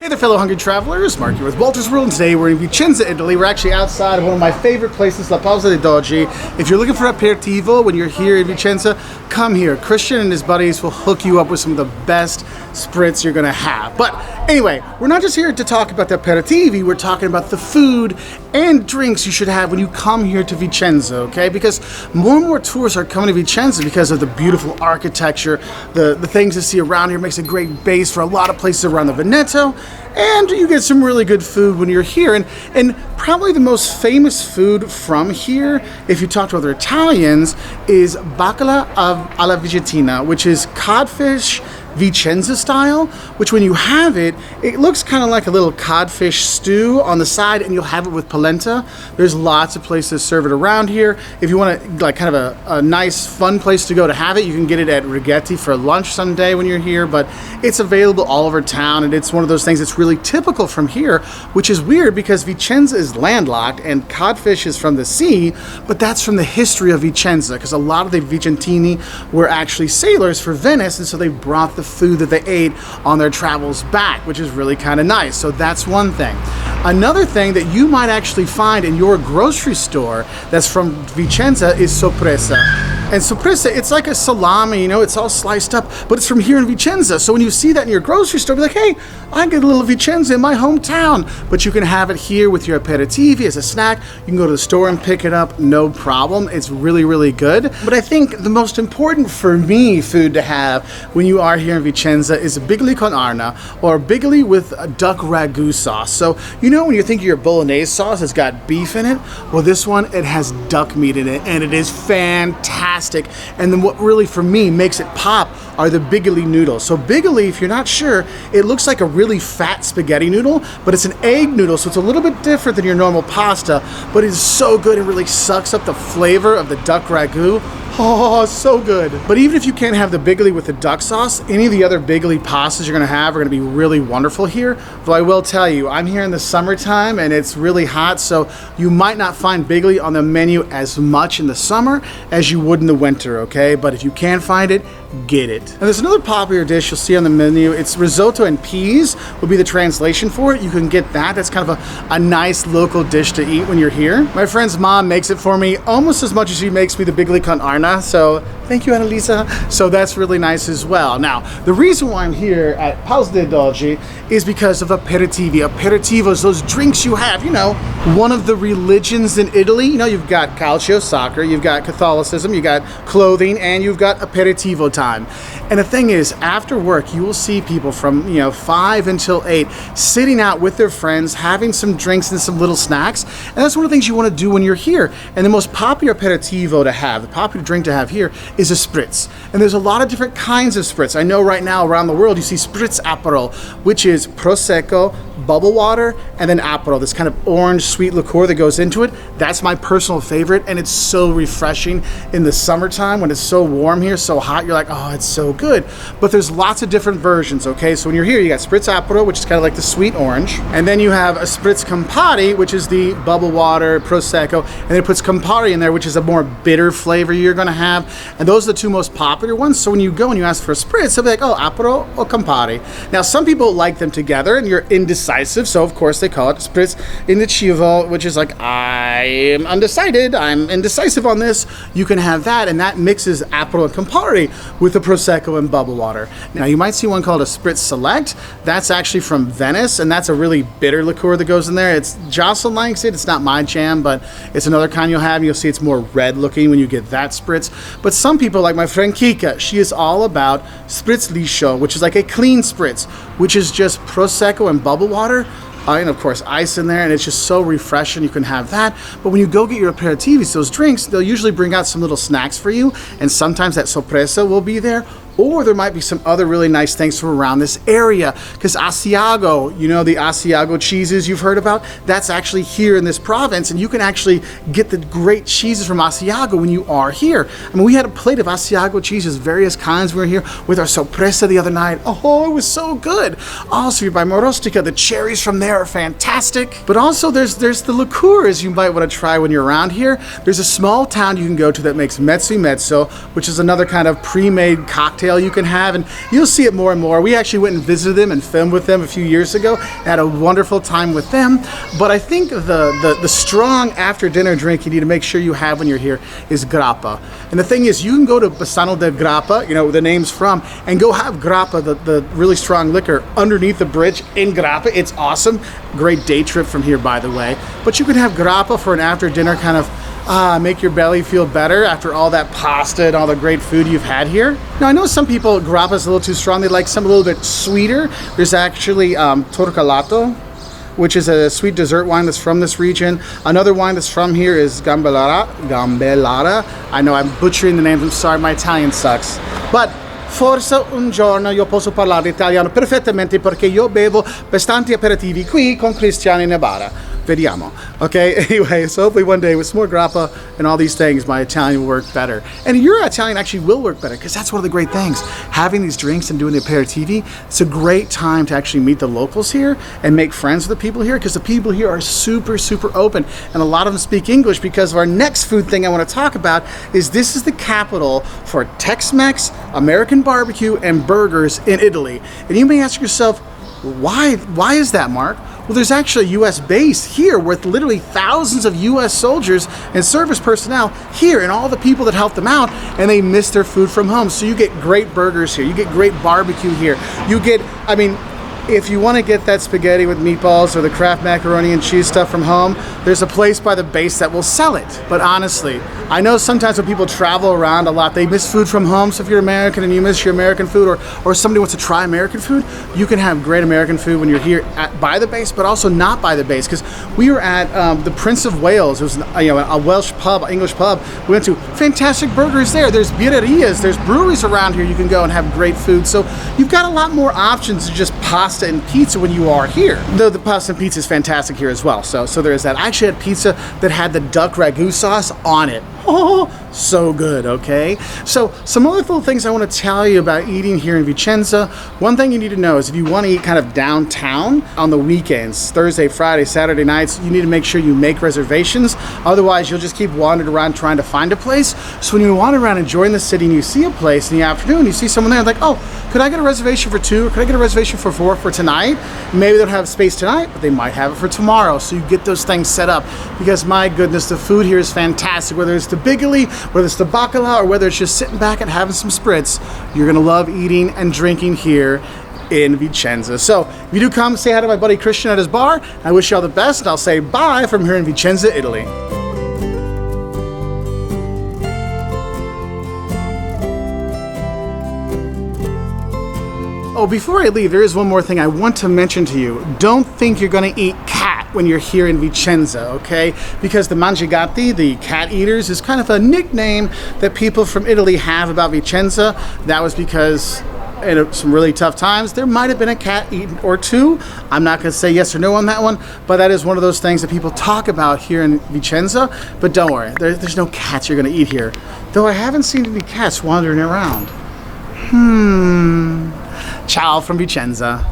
Hey there, fellow hungry travelers. Mark here with Wolters World, and today we're in Vicenza, Italy. We're actually outside of one of my favorite places, La Pausa dei Dogi. If you're looking for aperitivo when you're here in Vicenza, come here. Christian and his buddies will hook you up with some of the best spritz you're gonna have. But anyway, we're not just here to talk about the aperitivi, we're talking about the food and drinks you should have when you come here to Vicenza, okay? Because more and more tourists are coming to Vicenza because of the beautiful architecture, the things to see around here. Makes a great base for a lot of places around the Veneto. And you get some really good food when you're here. And probably the most famous food from here, if you talk to other Italians, is bacala alla vicentina, which is codfish Vicenza style, which when you have it, it looks kind of like a little codfish stew on the side, and you'll have it with polenta. There's lots of places to serve it around here. If you want to, like, kind of a nice, fun place to go to have it, you can get it at Righetti for lunch someday when you're here, but it's available all over town, and it's one of those things that's really typical from here, which is weird because Vicenza is landlocked and codfish is from the sea, but that's from the history of Vicenza, because a lot of the Vicentini were actually sailors for Venice, and so they brought the food that they ate on their travels back, which is really kind of nice. So that's one thing. Another thing that you might actually find in your grocery store that's from Vicenza is Suppressa. And Suppressa, it's like a salami, you know, it's all sliced up, but it's from here in Vicenza. So when you see that in your grocery store, be like, hey, I get a little Vicenza in my hometown. But you can have it here with your aperitivi as a snack. You can go to the store and pick it up, no problem. It's really, really good. But I think the most important for me food to have when you are here in Vicenza is a bigli con Arna, or bigli with a duck ragu sauce. So, you know, when you think of your bolognese sauce, it's got beef in it. Well, this one, it has duck meat in it, and it is fantastic. And then what really, for me, makes it pop are the bigli noodles. So bigli, if you're not sure, it looks like a really fat spaghetti noodle, but it's an egg noodle, so it's a little bit different than your normal pasta, but it's so good. It really sucks up the flavor of the duck ragu. Oh, so good. But even if you can't have the bigli with the duck sauce, any of the other bigli pastas you're gonna have are gonna be really wonderful here. Though I will tell you, I'm here in the summertime and it's really hot, so you might not find bigli on the menu as much in the summer as you would in the winter, okay? But if you can find it, get it. And there's another popular dish you'll see on the menu. It's risotto and peas would be the translation for it. You can get that. That's kind of a nice local dish to eat when you're here. My friend's mom makes it for me almost as much as she makes me the bigli con Arna, so thank you, Annalisa. So that's really nice as well. Now, the reason why I'm here at Pausa dei Dogi is because of aperitivi. Aperitivos, those drinks you have, you know, one of the religions in Italy. You know, you've got calcio, soccer, you've got Catholicism, you've got clothing, and you've got aperitivo time. And the thing is, after work, you will see people from, 5 until 8 sitting out with their friends, having some drinks and some little snacks. And that's one of the things you want to do when you're here. And the most popular aperitivo to have, the popular drink to have here, is a Spritz. And there's a lot of different kinds of Spritz. I know right now around the world you see Spritz Aperol, which is Prosecco, bubble water, and then Aperol, this kind of orange sweet liqueur that goes into it. That's my personal favorite, and it's so refreshing in the summertime when it's so warm here, so hot, you're like, oh, it's so good. But there's lots of different versions, okay? So when you're here, you got Spritz Aperol, which is kind of like the sweet orange, and then you have a Spritz Campari, which is the bubble water, Prosecco, and then it puts Campari in there, which is a more bitter flavor you're gonna have, and those are the two most popular ones. So when you go and you ask for a Spritz, they'll be like, oh, Aperol or Campari. Now, some people like them together, and you're indecisive, so of course they call it Spritz Indeciso, which is like, I'm undecided, I'm indecisive on this. You can have that, and that mixes Aperol and Campari with the Prosecco and bubble water. Now, you might see one called a Spritz Select. That's actually from Venice, and that's a really bitter liqueur that goes in there. It's Jocelyn likes it. It's not my jam, but it's another kind you'll have. You'll see it's more red looking when you get that Spritz. But some people, like my friend Kika, she is all about Spritz Liscio, which is like a clean Spritz, which is just Prosecco and bubble water. And of course ice in there, and it's just so refreshing. You can have that. But when you go get your aperitivs, those drinks, they'll usually bring out some little snacks for you, and sometimes that Suppressa will be there, or there might be some other really nice things from around this area, because Asiago, you know, the Asiago cheeses you've heard about, that's actually here in this province, and you can actually get the great cheeses from Asiago when you are here. I mean, we had a plate of Asiago cheeses, various kinds. We were here with our Suppressa the other night. Oh, it was so good. Also, you're by Morostica, the cherries from there are fantastic. But also there's the liqueurs you might want to try when you're around here. There's a small town you can go to that makes mezzo, which is another kind of pre-made cocktail cocktail you can have, and you'll see it more and more. We actually went and visited them and filmed with them a few years ago. Had a wonderful time with them. But I think the strong after dinner drink you need to make sure you have when you're here is grappa. And the thing is, you can go to Bassano del Grappa, you know where the name's from, and go have grappa, the really strong liquor, underneath the bridge in grappa. It's awesome. Great day trip from here, by the way. But you can have grappa for an after dinner kind of make your belly feel better after all that pasta and all the great food you've had here. Now, I know some people, grappa is a little too strong. They like something a little bit sweeter. There's actually torcalato, which is a sweet dessert wine that's from this region. Another wine that's from here is Gambellata. I know I'm butchering the names. I'm sorry, my Italian sucks. But forse un giorno io posso parlare italiano perfettamente perché io bevo bastanti aperitivi qui con Cristiano in Ibarra. Vediamo. Okay, anyway, so hopefully one day with some more grappa and all these things, my Italian will work better. And your Italian actually will work better, because that's one of the great things. Having these drinks and doing the aperitivi, it's a great time to actually meet the locals here and make friends with the people here, because the people here are super, super open. And a lot of them speak English, because of our next food thing I want to talk about is this is the capital for Tex-Mex, American barbecue, and burgers in Italy. And you may ask yourself, why is that, Mark? Well, there's actually a U.S. base here with literally thousands of U.S. soldiers and service personnel here, and all the people that help them out, and they miss their food from home. So you get great burgers here. You get great barbecue here. You get, I mean, if you want to get that spaghetti with meatballs or the Kraft macaroni and cheese stuff from home, there's a place by the base that will sell it. But honestly, I know sometimes when people travel around a lot, they miss food from home. So if you're American and you miss your American food, or somebody wants to try American food, you can have great American food when you're here by the base, but also not by the base. Because we were at the Prince of Wales. It was a Welsh pub, English pub. We went to fantastic burgers there. There's birrerias, there's breweries around here you can go and have great food. So you've got a lot more options than just pasta and pizza when you are here. Though the pasta and pizza is fantastic here as well. So there is that. I actually had pizza that had the duck ragu sauce on it. Oh, so good, okay? So some other little things I want to tell you about eating here in Vicenza. One thing you need to know is if you want to eat kind of downtown on the weekends, Thursday, Friday, Saturday nights, you need to make sure you make reservations. Otherwise, you'll just keep wandering around trying to find a place. So when you wander around enjoying the city and you see a place in the afternoon, you see someone there, like, oh, could I get a reservation for 2? Or could I get a reservation for 4 for tonight? Maybe they don't have space tonight, but they might have it for tomorrow. So you get those things set up, because my goodness, the food here is fantastic. Whether it's the bigoli, whether it's the bacala, or whether it's just sitting back and having some spritz, you're gonna love eating and drinking here in Vicenza. So if you do come, say hi to my buddy Christian at his bar. I wish you all the best, and I'll say bye from here in Vicenza, Italy. Oh, before I leave, there is one more thing I want to mention to you. Don't think you're gonna eat cat when you're here in Vicenza, okay? Because the mangiagati, the cat eaters, is kind of a nickname that people from Italy have about Vicenza. That was because in some really tough times, there might have been a cat eaten or two. I'm not gonna say yes or no on that one, but that is one of those things that people talk about here in Vicenza. But don't worry, there's no cats you're gonna eat here. Though I haven't seen any cats wandering around. Ciao from Vicenza.